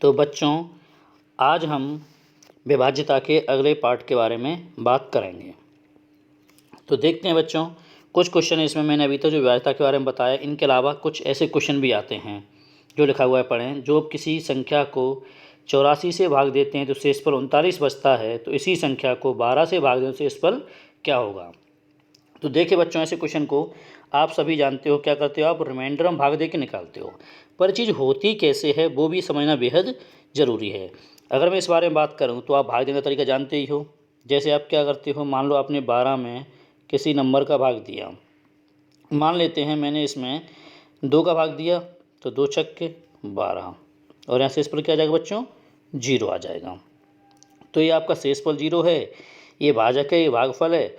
तो बच्चों, आज हम विभाज्यता के अगले पार्ट के बारे में बात करेंगे। तो देखते हैं बच्चों, कुछ क्वेश्चन इसमें मैंने अभी तक जो विभाज्यता के बारे में बताया, इनके अलावा कुछ ऐसे क्वेश्चन भी आते हैं जो लिखा हुआ है, पढ़ें। जो किसी संख्या को 84 से भाग देते हैं तो शेषफल 39 बचता है, तो इसी संख्या को 12 से भाग दें तो शेषफल क्या होगा। तो देखिए बच्चों, ऐसे क्वेश्चन को आप सभी जानते हो, क्या करते हो आप, रिमाइंडर में भाग दे के निकालते हो। पर चीज़ होती कैसे है वो भी समझना बेहद ज़रूरी है। अगर मैं इस बारे में बात करूं तो आप भाग देने का तरीका जानते ही हो। जैसे आप क्या करते हो, मान लो आपने 12 में किसी नंबर का भाग दिया। मान लेते हैं मैंने इसमें 2 का भाग दिया, तो 2 छक्के 12, और यहाँ शेषफल क्या आ जाएगा बच्चों, 0 आ जाएगा। तो ये आपका शेषफल 0 है, ये भाजक है, ये भागफल है,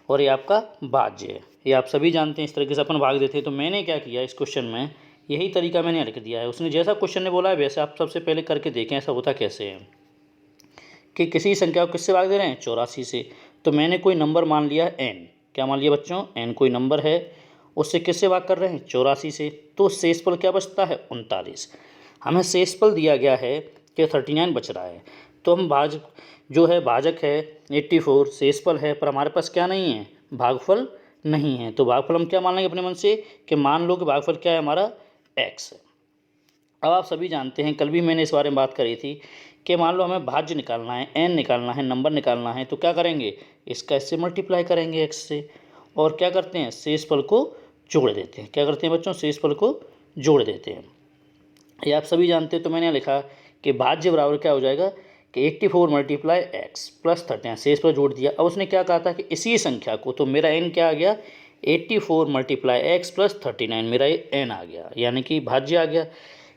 और ये आपका भाज्य है। ये आप सभी जानते हैं, इस तरीके से अपन भाग देते हैं। तो मैंने क्या किया, इस क्वेश्चन में यही तरीका मैंने लिख दिया है। उसने जैसा क्वेश्चन ने बोला है वैसे आप सबसे पहले करके देखें ऐसा होता कैसे है। कि किसी संख्या को किससे भाग दे रहे हैं, 84 से। तो मैंने कोई नंबर मान लिया है n। क्या मान लिया बच्चों, n कोई नंबर है, उससे किससे भाग कर रहे हैं, 84 से। तो शेषफल क्या बचता है, 39। हमें शेषफल दिया गया है कि 39 बच रहा है। तो हम जो है भाजक है 84, शेषफल है, पर हमारे पास क्या नहीं है, भागफल नहीं है। तो भागफल हम क्या मान लेंगे अपने मन से, कि मान लो कि भागफल क्या है हमारा, x है। अब आप सभी जानते हैं, कल भी मैंने इस बारे में बात करी थी कि मान लो हमें भाज्य निकालना है, n निकालना है, नंबर निकालना है, तो क्या करेंगे, इसका इससे मल्टीप्लाई करेंगे x से, और क्या करते हैं, शेषफल को जोड़ देते हैं। क्या करते हैं बच्चों, शेषफल को जोड़ देते हैं। ये आप सभी जानते हैं। तो मैंने लिखा कि भाज्य बराबर क्या हो जाएगा कि 84 मल्टीप्लाई x प्लस 39, शेषफल जोड़ दिया। अब उसने क्या कहा था कि इसी संख्या को, तो मेरा n क्या आ गया, 84 मल्टीप्लाई x प्लस 39, मेरा ये n आ गया, यानी कि भाज्य आ गया।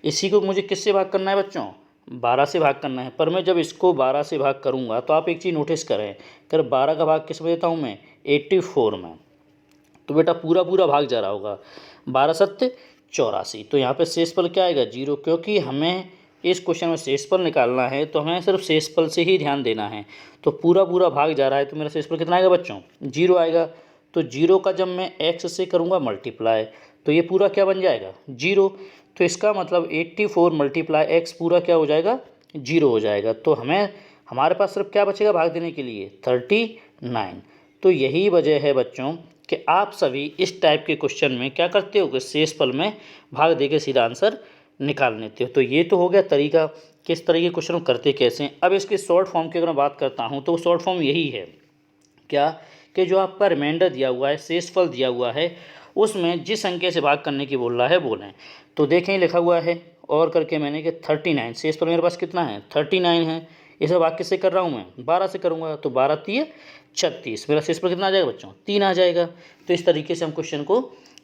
इसी को मुझे किससे भाग करना है बच्चों, 12 से भाग करना है। पर मैं जब इसको 12 से भाग करूँगा तो आप एक चीज़ नोटिस करें, अगर 12 का भाग किस में देता हूँ मैं, 84 में, तो बेटा पूरा पूरा भाग जा रहा होगा, 12 सत्य 84। तो यहाँ पे शेषफल क्या आएगा, 0, क्योंकि हमें इस क्वेश्चन में शेषफल निकालना है तो हमें सिर्फ शेषफल से ही ध्यान देना है। तो पूरा पूरा भाग जा रहा है, तो मेरा शेषफल कितना आएगा बच्चों, 0 आएगा। तो 0 का जब मैं x से करूँगा मल्टीप्लाई, तो ये पूरा क्या बन जाएगा, 0। तो इसका मतलब 84 मल्टीप्लाई x पूरा क्या हो जाएगा, 0 हो जाएगा। तो हमारे पास सिर्फ क्या बचेगा भाग देने के लिए, 39। तो यही वजह है बच्चों कि आप सभी इस टाइप के क्वेश्चन में क्या करते हो कि शेषफल में भाग दे के सीधा आंसर निकाल लेते हो। तो ये तो हो गया तरीका, किस तरह के क्वेश्चन करते कैसे हैं। अब इसके शॉर्ट फॉर्म की अगर मैं बात करता हूँ तो शॉर्ट फॉर्म यही है, क्या, कि जो आपका रिमाइंडर दिया हुआ है, शेषफल दिया हुआ है, उसमें जिस संख्या से भाग करने की बोल रहा है बोलें। तो देखें लिखा हुआ है और करके मैंने कि 39, शेषफल मेरे पास कितना है, 39 है। इसे भाग किससे कर रहा हूँ मैं, 12 से करूँगा, तो 12 तिये 36, मेरा शेषफल कितना आ जाएगा बच्चों, 3 आ जाएगा। तो इस तरीके से हम क्वेश्चन को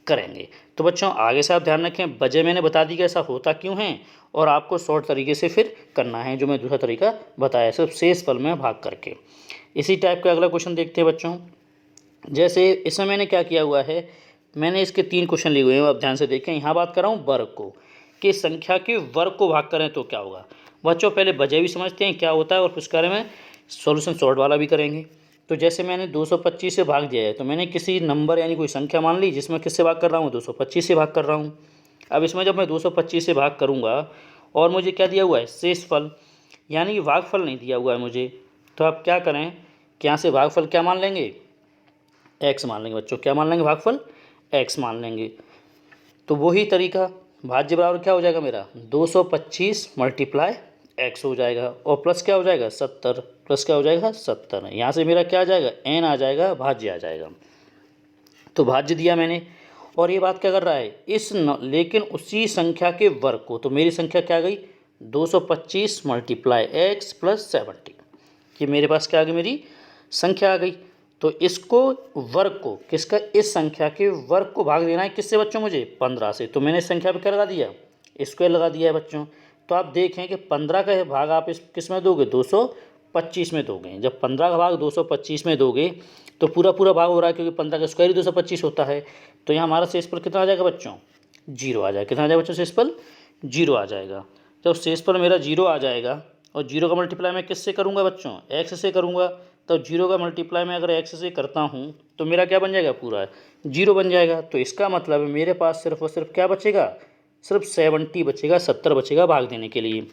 करेंगे। तो बच्चों आगे से आप ध्यान रखें, वजह मैंने बता दी कि ऐसा होता क्यों है, और आपको शॉर्ट तरीके से फिर करना है जो मैं दूसरा तरीका बताया, सिर्फ शेषफल में भाग करके। इसी टाइप का अगला क्वेश्चन देखते हैं बच्चों। जैसे इसमें मैंने क्या किया हुआ है, मैंने इसके 3 क्वेश्चन लिए हुए हैं, आप ध्यान से देखें। यहाँ बात कर रहा हूँ वर्ग को, कि संख्या के वर्ग को भाग करें तो क्या होगा। बच्चों पहले वजह भी समझते हैं क्या होता है, और फिर उसके बारे में सॉल्यूशन शॉर्ट वाला भी करेंगे। तो जैसे मैंने 225 से भाग दिया है, तो मैंने किसी नंबर यानी कोई संख्या मान ली जिसमें किससे भाग कर रहा हूँ, 225 से भाग कर रहा हूँ। अब इसमें जब मैं 225 से भाग करूँगा और मुझे क्या दिया हुआ है, शेषफल, यानी कि भागफल नहीं दिया हुआ है मुझे, तो आप क्या करें कि यहाँ से भागफल क्या मान लेंगे, x मान लेंगे बच्चों। क्या मान लेंगे, भागफल x मान लेंगे। तो वही तरीका, भाज्य बराबर क्या हो जाएगा मेरा, 225 मल्टीप्लाई x हो जाएगा, और प्लस क्या हो जाएगा, 70, प्लस क्या हो जाएगा, 70। यहाँ से मेरा क्या आ जाएगा, n आ जाएगा, भाज्य आ जाएगा। तो भाज्य दिया मैंने, और ये बात क्या कर रहा है, लेकिन उसी संख्या के वर्ग को। तो मेरी संख्या क्या आ गई, 225 मल्टीप्लाई x प्लस 70। ये मेरे पास क्या आ गई, मेरी संख्या आ गई। तो इसको वर्ग को, किसका, इस संख्या के वर्ग को भाग देना है किससे बच्चों, मुझे 15 से। तो मैंने इस संख्या पे क्या लगा दिया, स्क्वायर लगा दिया है बच्चों। तो आप देखें कि 15 का भाग आप इस किस में दोगे, 225 में दोगे। जब 15 का भाग 225 में दोगे तो पूरा पूरा भाग हो रहा है, क्योंकि 15 का स्क्वायर ही 225 होता है। तो यहाँ हमारा शेषफल कितना आ जाएगा बच्चों, 0 आ जाएगा। कितना आ जाएगा बच्चों, शेषफल 0 आ जाएगा। जब शेषफल मेरा 0 आ जाएगा, और 0 का मल्टीप्लाई मैं किससे करूँगा बच्चों, x से करूँगा। तो 0 का मल्टीप्लाई मैं अगर x से करता हूँ तो मेरा क्या बन जाएगा, पूरा 0 बन जाएगा। तो इसका मतलब है मेरे पास सिर्फ और सिर्फ क्या बचेगा, सिर्फ 70 बचेगा, 70 बचेगा भाग देने के लिए।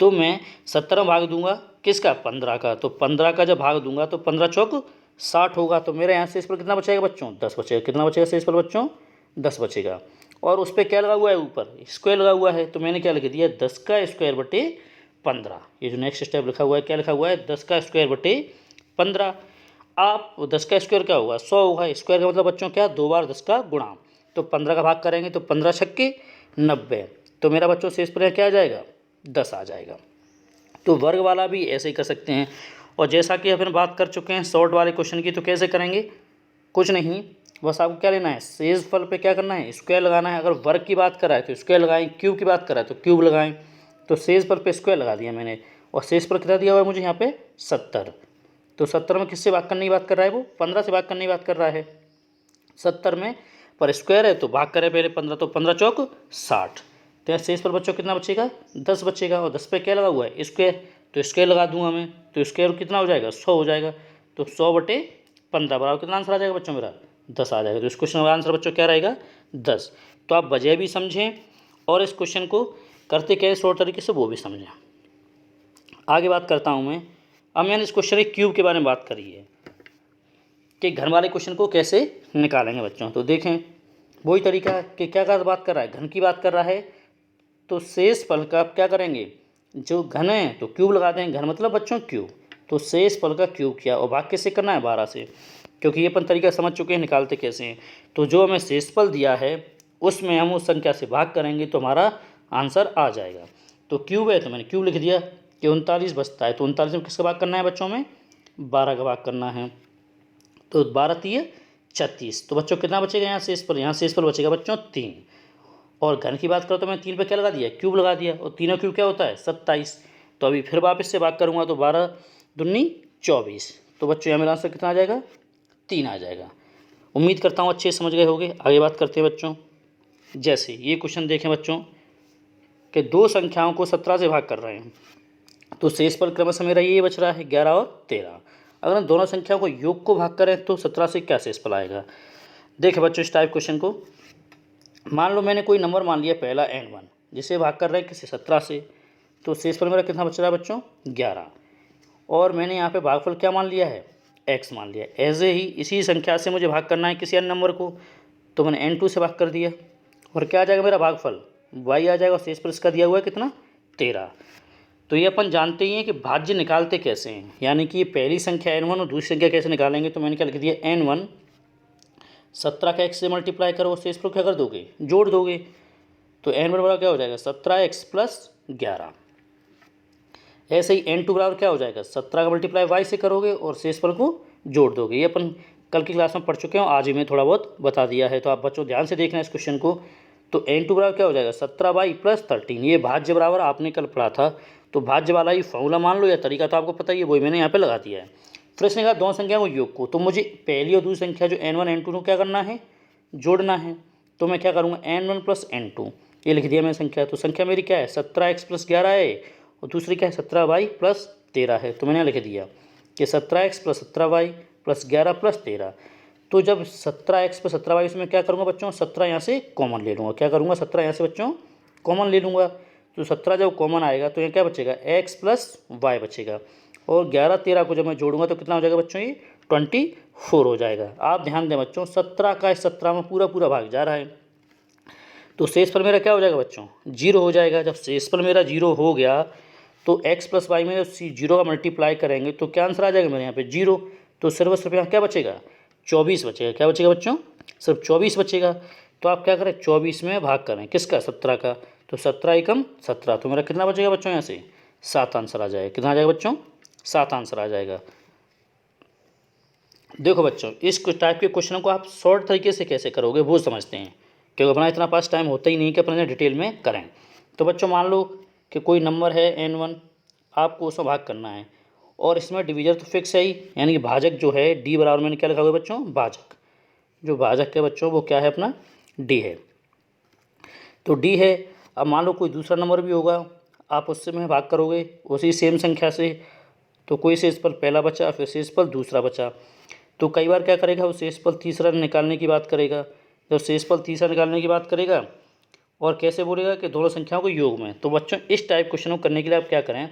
तो मैं 70 में भाग दूंगा किसका, 15 का। तो 15 का जब भाग दूंगा तो 15 चौक 60 होगा। तो मेरे यहाँ शेषफल कितना बचेगा बच्चों, 10 बचेगा। कितना बचेगा शेषफल बच्चों, 10 बचेगा। और उस पर क्या लगा हुआ है, ऊपर स्क्वायर लगा हुआ है, तो मैंने क्या लिख दिया, 10 का स्क्वायर बटे 15। ये जो नेक्स्ट स्टेप लिखा हुआ है, क्या लिखा हुआ है, 10 का स्क्वायर बटे 15। आप 10 का स्क्वायर क्या होगा, 100 होगा। स्क्वायर का मतलब बच्चों क्या, 2 बार 10 का गुणा। तो 15 का भाग करेंगे तो 15 छक्के 90। तो मेरा बच्चों शेषफल क्या आ जाएगा, 10 आ जाएगा। तो वर्ग वाला भी ऐसे ही कर सकते हैं। और जैसा कि अपन बात कर चुके हैं शॉर्ट वाले क्वेश्चन की, तो कैसे करेंगे, कुछ नहीं, बस आपको क्या लेना है, शेषफल पे क्या करना है, स्क्वायर लगाना है। अगर वर्ग की बात कर रहा है तो स्क्वायर लगाएं, क्यूब की बात कर रहा है तो क्यूब लगाएं। तो शेषफल पे स्क्वायर लगा दिया मैंने, और शेषफल कितना दिया हुआ है मुझे यहाँ पे, 70। तो 70 में किससे भाग करने की बात कर रहा है वो, 15 से भाग करने की बात कर रहा है। 70 में पर स्क्वायर है तो भाग करें पहले 15, तो 15 चौक 60। तो शेषफल बच्चों कितना बचेगा, 10 बचेगा। और 10 पे क्या लगा हुआ है, स्क्वायर, तो स्क्वायर लगा दूंगा मैं, तो स्क्वायर कितना हो जाएगा, 100 हो जाएगा। तो 100 बटे 15 बराबर कितना आंसर आ जाएगा बच्चों मेरा, 10 आ जाएगा। तो इस क्वेश्चन का आंसर बच्चों क्या रहेगा, 10। तो आप वजह भी समझें और इस क्वेश्चन को करते क्या शॉर्ट तरीके से वो भी समझें। आगे बात करता हूँ मैं। अब मैंने इस क्वेश्चन के क्यूब के बारे में बात करी है कि घर वाले क्वेश्चन को कैसे निकालेंगे बच्चों। तो देखें वही तरीका कि क्या का बात कर रहा है, घन की बात कर रहा है। तो शेषफल का आप क्या करेंगे, जो घन है तो क्यूब लगा दें, घन मतलब बच्चों क्यूब। तो शेषफल का क्यूब किया और भाग कैसे करना है, 12 से, क्योंकि ये अपन तरीका समझ चुके हैं निकालते कैसे हैं। तो जो हमें शेषफल दिया है उसमें हम उस संख्या से भाग करेंगे तो हमारा आंसर आ जाएगा। तो क्यूब है तो मैंने क्यूब लिख दिया कि 39 बचता है। तो 39 में किसका भाग करना है बच्चों में, 12 का भाग करना है। तो 12 3 36। तो बच्चों कितना बचेगा यहाँ शेषफल, यहाँ शेषफल बचेगा बच्चों 3। और घन की बात करो तो मैं 3 पे क्या लगा दिया, क्यूब लगा दिया। और तीनों क्यूब क्या होता है, 27। तो अभी फिर वापस से भाग करूँगा तो 12 दूनी 24। तो बच्चों यहाँ मेरा आंसर कितना आ जाएगा, 3 आ जाएगा। उम्मीद करता हूँ अच्छे समझ गए होंगे। आगे बात करते हैं बच्चों। जैसे ये क्वेश्चन देखें बच्चों कि दो संख्याओं को 17 से भाग कर रहे हैं, तो शेषफल क्रमशः मेरा ये बच रहा है 11 और 13। अगर हम दोनों संख्याओं को योग को भाग करें तो 17 से क्या शेषफल आएगा। देखें बच्चों इस टाइप क्वेश्चन को, मान लो मैंने कोई नंबर मान लिया पहला n1, जिसे भाग कर रहे हैं किसी 17 से, तो शेषफल मेरा कितना बच रहा है बच्चों, 11। और मैंने यहाँ पे भागफल क्या मान लिया है, x मान लिया। ऐसे ही इसी संख्या से मुझे भाग करना है किसी अन्य नंबर को, तो मैंने n2 से भाग कर दिया। और क्या आ जाएगा मेरा भागफल, y आ जाएगा। और शेषफल इसका दिया हुआ है कितना, 13। तो ये अपन जानते ही हैं कि भाज्य निकालते कैसे हैं, यानी कि ये पहली संख्या n1 और दूसरी संख्या कैसे निकालेंगे। तो मैंने क्या लिख दिया, n1 17 का x से मल्टीप्लाई करो, शेषफल क्या कर दोगे, जोड़ दोगे। तो n1 बराबर क्या हो जाएगा, 17x प्लस 11। ऐसे ही n2 बराबर क्या हो जाएगा, 17 का मल्टीप्लाई y से करोगे और शेषफल को जोड़ दोगे। ये अपन कल की क्लास में पढ़ चुके हैं, आज ही मैं थोड़ा बहुत बता दिया है। तो आप बच्चों ध्यान से देखना इस क्वेश्चन को। तो n2 बराबर क्या हो जाएगा, 17y प्लस 13। ये भाज्य बराबर आपने कल पढ़ा था, तो भाज्य वाला ही फॉर्मूला मान लो या तरीका तो आपको पता ही है, वही मैंने यहाँ पे लगा दिया है। फिर इसने कहा दोनों संख्या को योग को, तो मुझे पहली और दूसरी संख्या जो n1 n2 को क्या करना है, जोड़ना है। तो मैं क्या करूँगा, n1 प्लस n2 ये लिख दिया मैंने संख्या। तो संख्या मेरी क्या है, 17x प्लस 11 है, और दूसरी क्या है, 17y प्लस 13 है। तो मैंने लिख दिया कि 17x plus 17y plus 11 plus 13। तो जब 17x प्लस 17y, इसमें क्या करूँगा बच्चों, 17 यहाँ से कॉमन ले लूँगा। क्या करूँगा, 17 यहाँ से बच्चों कॉमन ले लूँगा। तो 17 जब कॉमन आएगा तो ये क्या बचेगा, x प्लस y बचेगा। और 11 13 को जब मैं जोड़ूंगा तो कितना हो जाएगा बच्चों, ये 24 हो जाएगा। आप ध्यान दें बच्चों, 17 का 17 में पूरा पूरा भाग जा रहा है। तो शेषफल मेरा क्या हो जाएगा बच्चों, 0 हो जाएगा। जब शेषफल मेरा 0 हो गया तो x प्लस वाई में 0 का मल्टीप्लाई करेंगे तो क्या आंसर आ जाएगा मेरे यहाँ पे, 0। तो सिर्फ यहाँ क्या बचेगा, 24 बचेगा। क्या बचेगा बच्चों, सिर्फ 24 बचेगा। तो आप क्या करें, 24 में भाग करें किसका, 17 का। तो 17 एकम 17, तो मेरा कितना बचेगा बच्चों, यहाँ से 7 आंसर आ जाएगा। कितना आ जाएगा बच्चों, 7 आंसर आ जाएगा। देखो बच्चों इस टाइप के क्वेश्चनों को आप शॉर्ट तरीके से कैसे करोगे वो समझते हैं, क्योंकि अपना इतना पास टाइम होता ही नहीं कि अपने डिटेल में करें। तो बच्चों मान लो कि कोई नंबर है n1, आपको उसमें भाग करना है, और इसमें डिवीजर तो फिक्स है ही, यानी कि भाजक जो है d बराबर मैंने क्या लिखा हुआ है बच्चों, भाजक। जो भाजक है बच्चों वो क्या है अपना, d है। तो d है। अब मान लो कोई दूसरा नंबर भी होगा, आप उससे में भाग करोगे उसी सेम संख्या से। तो कोई शेषफल पहला बचा, फिर शेषफल दूसरा बचा। तो कई बार क्या करेगा, वो शेषफल तीसरा निकालने की बात करेगा। जब शेषफल तीसरा निकालने की बात करेगा और कैसे बोलेगा कि दोनों संख्याओं को योग में। तो बच्चों इस टाइप क्वेश्चन को करने के लिए आप क्या करें,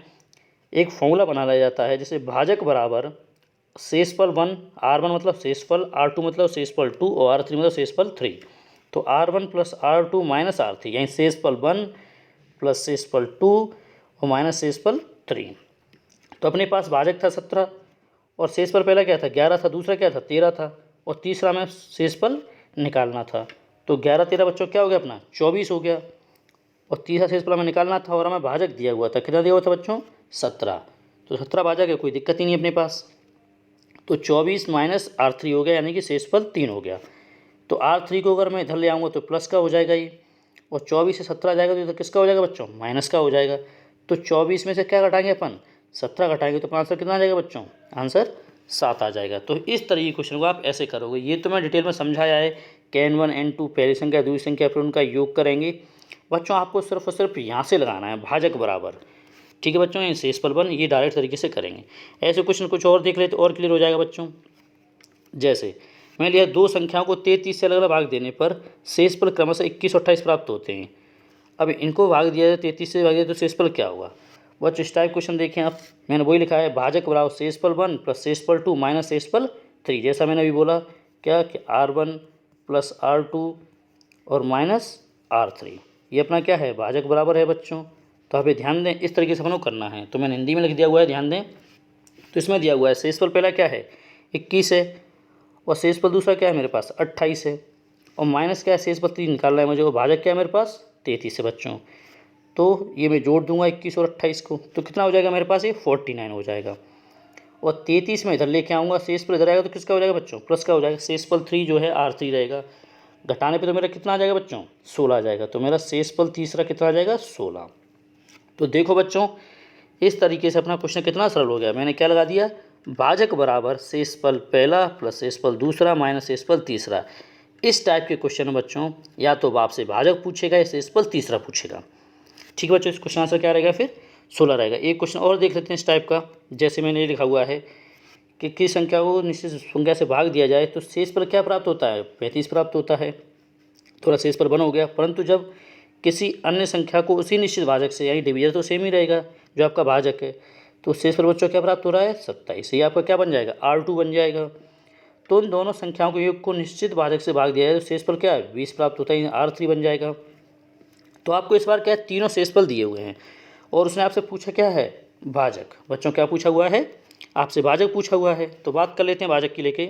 एक फॉर्मूला बना लिया जाता है, जैसे भाजक बराबर शेषफल 1, R1 मतलब शेषफल, R2 मतलब शेषफल 2 और R3 मतलब शेषफल 3। तो R1 plus R2 minus R3 यानी शेषफल 1 प्लस शेषफल 2 और माइनस शेषफल 3। तो अपने पास भाजक था 17 और शेषफल पहला क्या था 11 था, दूसरा क्या था 13 था और तीसरा में शेषफल निकालना था। तो 11 13 बच्चों क्या हो गया अपना 24 हो गया और तीसरा शेषफल हमें निकालना था और हमें भाजक दिया हुआ था, कितना दिया हुआ था बच्चों 17। तो 17 भाजक है, कोई दिक्कत ही नहीं अपने पास। तो 24 माइनस R3 हो गया यानी कि शेषफल 3 हो गया। तो R3 को अगर मैं इधर ले आऊँगा तो प्लस का हो जाएगा ये, और 24 से 17 जाएगा तो इधर किसका हो जाएगा बच्चों माइनस का हो जाएगा। तो 24 में से क्या घटाएंगे अपन 17 घटाएंगे तो अपना आंसर कितना आ जाएगा बच्चों, आंसर 7 आ जाएगा। तो इस तरीके क्वेश्चन को आप ऐसे करोगे। ये तो मैं डिटेल में समझाया है कि n1 n2 पहली संख्या दूसरी संख्या फिर उनका योग करेंगे। बच्चों आपको सिर्फ और सिर्फ यहाँ से लगाना है भाजक बराबर, ठीक है बच्चों, ये शेषफल 1 ये डायरेक्ट तरीके से करेंगे। ऐसे क्वेश्चन कुछ और देख लेते और क्लियर हो जाएगा बच्चों। जैसे मैंने लिया दो संख्याओं को 33 से अलग अलग भाग देने पर शेषफल क्रमशः 21 और 28 प्राप्त होते हैं। अब इनको भाग दिया जाए 33 से भाग दिया तो शेषफल क्या होगा बच्चों, इस टाइप क्वेश्चन देखें आप। मैंने वही लिखा है भाजक बराबर शेषफल 1 प्लस शेषफल 2 माइनस शेषफल 3। जैसा मैंने अभी बोला क्या कि R1 प्लस R2 और माइनस R3 ये अपना क्या है भाजक बराबर है बच्चों। तो आप ये ध्यान दें इस तरीके से अपन को करना है। तो मैंने हिंदी में लिख दिया हुआ है, ध्यान दें। तो इसमें दिया हुआ है शेषफल पहला क्या है 21 है और शेषफल दूसरा क्या है मेरे पास 28 है और माइनस क्या है शेषफल 3 निकालना है मुझे, और भाजक क्या है मेरे पास 33 है बच्चों। तो ये मैं जोड़ दूंगा 21 और 28 को, तो कितना हो जाएगा मेरे पास ये 49 हो जाएगा। और 33 में इधर लेके आऊँगा, शेषफल इधर आएगा तो किसका हो जाएगा बच्चों प्लस का हो जाएगा, शेषफल 3 जो है R3 रहेगा। घटाने पे तो मेरा कितना आ जाएगा बच्चों 16 आ जाएगा। तो मेरा शेषफल तीसरा कितना आ जाएगा 16। तो देखो बच्चों इस तरीके से अपना क्वेश्चन कितना सरल हो गया। मैंने क्या लगा दिया भाजक बराबर शेषफल पहला प्लस शेषफल दूसरा माइनस शेषफल तीसरा। इस टाइप के क्वेश्चन बच्चों या तो आपसे भाजक पूछेगा या शेषफल तीसरा पूछेगा, ठीक है बच्चों। इस क्वेश्चन आंसर क्या रहेगा फिर 16 रहेगा। एक क्वेश्चन और देख लेते हैं इस टाइप का। जैसे मैंने लिखा हुआ है कि किस संख्या को निश्चित संख्या से भाग दिया जाए तो शेषफल क्या प्राप्त होता है 35 प्राप्त होता है। थोड़ा शेषफल 1 हो गया, परंतु जब किसी अन्य संख्या को उसी निश्चित भाजक से यानी डिवीजर तो सेम ही रहेगा जो आपका भाजक है, तो शेषफल बच्चों क्या प्राप्त हो रहा है 27। ये आपका क्या बन जाएगा R2 बन जाएगा। तो इन दोनों संख्याओं के योग को निश्चित भाजक से भाग दिया जाए तो शेषफल क्या है 20 प्राप्त होता है, R3 बन जाएगा। तो आपको इस बार क्या है तीनों शेषफल दिए हुए हैं और उसने आपसे पूछा क्या है भाजक। बच्चों क्या पूछा हुआ है आपसे भाजक पूछा हुआ है। तो बात कर लेते हैं भाजक की लेके।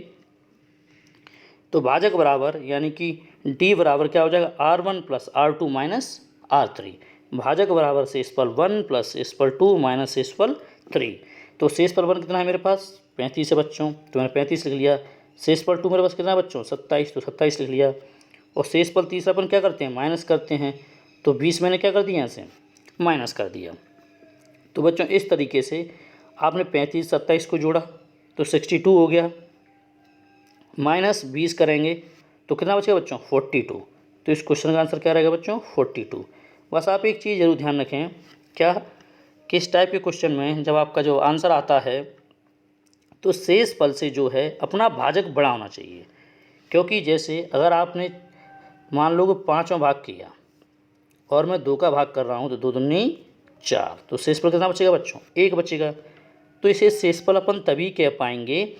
तो भाजक बराबर यानी कि D बराबर क्या हो जाएगा R1 plus R2 minus R3। भाजक बराबर शेषफल 1 प्लस शेषफल 2 माइनस शेषफल 3। तो शेषफल 1 कितना है मेरे पास 35 है बच्चों, तो मैंने 35 लिख लिया। शेषफल 2 मेरे पास कितना है बच्चों 27, तो 27 लिख लिया। और शेषफल तीसरा अपन क्या करते हैं माइनस करते हैं, तो 20 मैंने क्या कर दिया यहाँ से माइनस कर दिया। तो बच्चों इस तरीके से आपने 35 27 को जोड़ा तो 62 हो गया, माइनस 20 करेंगे तो कितना बचेगा बच्चों 42। तो इस क्वेश्चन का आंसर क्या रहेगा बच्चों 42। बस आप एक चीज़ ज़रूर ध्यान रखें क्या कि इस टाइप के क्वेश्चन में जब आपका जो आंसर आता है तो शेषफल से जो है अपना भाजक बड़ा होना चाहिए। क्योंकि जैसे अगर आपने मान लो कि 5वां भाग किया और मैं 2 का भाग कर रहा हूँ तो 2 दूनी 4, तो शेषफल कितना बचेगा बच्चों 1 बचेगा। तो इसे शेषफल अपन तभी कह पाएंगे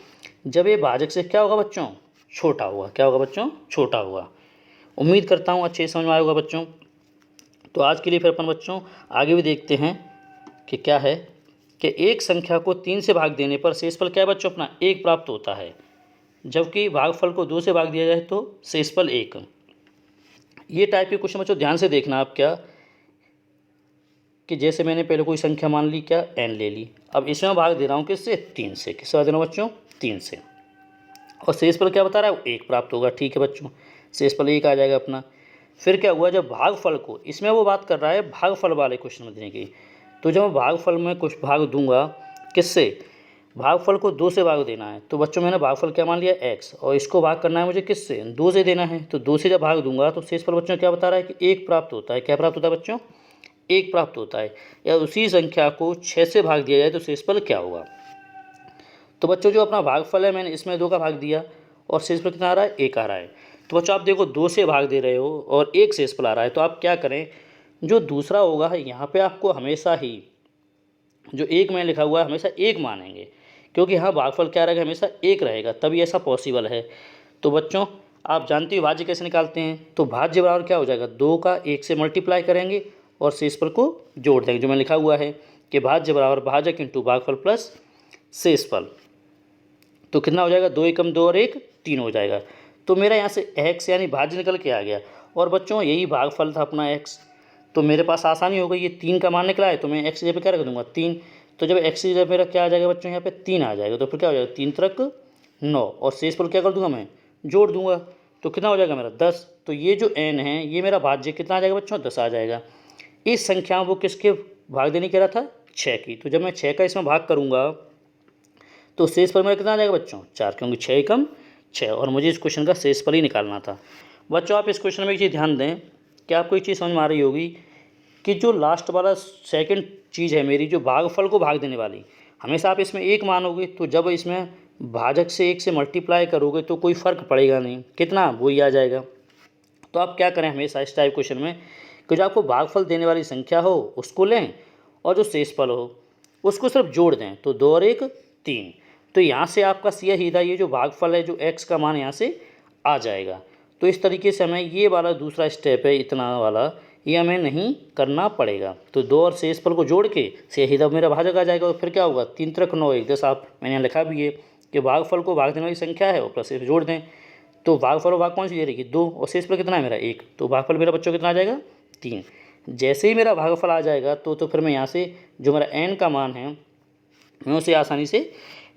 जब ये भाजक से क्या होगा बच्चों छोटा होगा। क्या होगा बच्चों छोटा होगा। उम्मीद करता हूँ अच्छे समझ में आएगा बच्चों। तो आज के लिए फिर अपन बच्चों आगे भी देखते हैं कि क्या है कि एक संख्या को 3 से भाग देने पर शेषफल क्या है बच्चों अपना 1 प्राप्त होता है, जबकि भागफल को 2 से भाग दिया जाए तो शेषफल 1। ये टाइप के क्वेश्चन बच्चों ध्यान से देखना आप क्या कि जैसे मैंने पहले कोई संख्या मान ली क्या n ले ली, अब इसमें भाग दे रहा हूँ किससे 3 से। किससे भाग दे रहा हूँ बच्चों 3 से, और शेषफल क्या बता रहा है 1 प्राप्त होगा। ठीक है बच्चों शेषफल 1 आ जाएगा अपना। फिर क्या हुआ जब भागफल को, इसमें वो बात कर रहा है भागफल वाले क्वेश्चन में देने की, तो जब मैं भागफल में कुछ भाग दूंगा किससे भागफल को 2 से भाग देना है, तो बच्चों मैंने भागफल क्या मान लिया x और इसको भाग करना है मुझे किससे 2 से देना है। तो 2 से जब भाग दूंगा तो शेषफल बच्चों क्या बता रहा है कि 1 प्राप्त होता है। क्या प्राप्त होता है बच्चों 1 प्राप्त होता है। या उसी संख्या को 6 से भाग दिया जाए तो शेषफल क्या होगा। तो बच्चों जो अपना भागफल है मैंने इसमें 2 का भाग दिया और शेषफल कितना आ रहा है 1 आ रहा है। तो बच्चों आप देखो 2 से भाग दे रहे हो और 1 शेषफल आ रहा है, तो आप क्या करें, जो दूसरा होगा है यहाँ पे आपको हमेशा ही जो 1 में लिखा हुआ है हमेशा 1 मानेंगे, क्योंकि यहाँ भागफल क्या रहेगा, हमेशा 1 रहेगा, तभी ऐसा पॉसिबल है। तो बच्चों आप जानते हो भाज्य कैसे निकालते हैं, तो भाज्य बराबर क्या हो जाएगा, 2 का 1 से मल्टीप्लाई करेंगे और शेषफल को जोड़ देंगे, जो मैं लिखा हुआ है कि भाज्य बराबर भाजक इंटू भागफल प्लस शेषफल। तो कितना हो जाएगा, 2 एकम 2 और 1 3 हो जाएगा। तो मेरा यहाँ से x यानी भाज्य निकल के आ गया, और बच्चों यही भागफल था अपना x, तो मेरे पास आसानी हो गई, ये 3 का मान निकला है तो मैं x की जगह क्या रख दूंगा 3। तो जब x की जगह मेरा क्या आ जाएगा बच्चों, यहाँ पे 3 आ जाएगा, तो फिर क्या हो जाएगा 3 त्रिक 9, और शेषफल क्या कर दूंगा मैं, जोड़ दूंगा, तो कितना हो जाएगा मेरा 10। तो ये जो n है ये मेरा भाज्य कितना आ जाएगा बच्चों, 10 आ जाएगा। इस संख्या वो किसके भाग देने कह रहा था, 6 की। तो जब मैं 6 का इसमें भाग करूँगा तो शेषफल मेरा कितना आ जाएगा बच्चों, 4, क्योंकि 6 एकम 6, और मुझे इस क्वेश्चन का शेषफल ही निकालना था। बच्चों आप इस क्वेश्चन में एक चीज़ ध्यान दें कि आपको एक चीज़ समझ में आ रही होगी कि जो लास्ट वाला सेकंड चीज़ है मेरी, जो भागफल को भाग देने वाली, हमेशा आप इसमें 1 मानोगे, तो जब इसमें भाजक से 1 से मल्टीप्लाई करोगे तो कोई फ़र्क पड़ेगा नहीं, कितना वही आ जाएगा। तो आप क्या करें हमेशा इस टाइप क्वेश्चन में कि जो आपको भागफल देने वाली संख्या हो उसको लें, और जो शेषफल हो उसको सिर्फ जोड़ दें, तो 2 और 1 3। तो यहाँ से आपका सीधा ये जो भागफल है, जो x का मान यहाँ से आ जाएगा। तो इस तरीके से हमें ये वाला दूसरा स्टेप है, इतना वाला ये हमें नहीं करना पड़ेगा। तो 2 और शेषफल को जोड़ के सीधा मेरा भाजक आ जाएगा, और फिर क्या होगा 3 त्रिक 9 1 10। आप मैंने यहाँ लिखा भी है कि भागफल को भाग देने वाली संख्या है और प्लस शेष जोड़ दें, तो भागफल और भाग कौन सी दे रहेगी 2, और शेषफल कितना है मेरा 1, तो भागफल मेरा बच्चों कितना आ जाएगा 3। जैसे ही मेरा भागफल आ जाएगा तो फिर मैं यहाँ से जो मेरा n का मान है मैं उसे आसानी से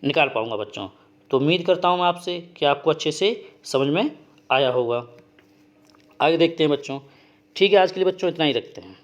निकाल पाऊँगा बच्चों। तो उम्मीद करता हूँ मैं आपसे कि आपको अच्छे से समझ में आया होगा। आगे देखते हैं बच्चों। ठीक है, आज के लिए बच्चों इतना ही रखते हैं।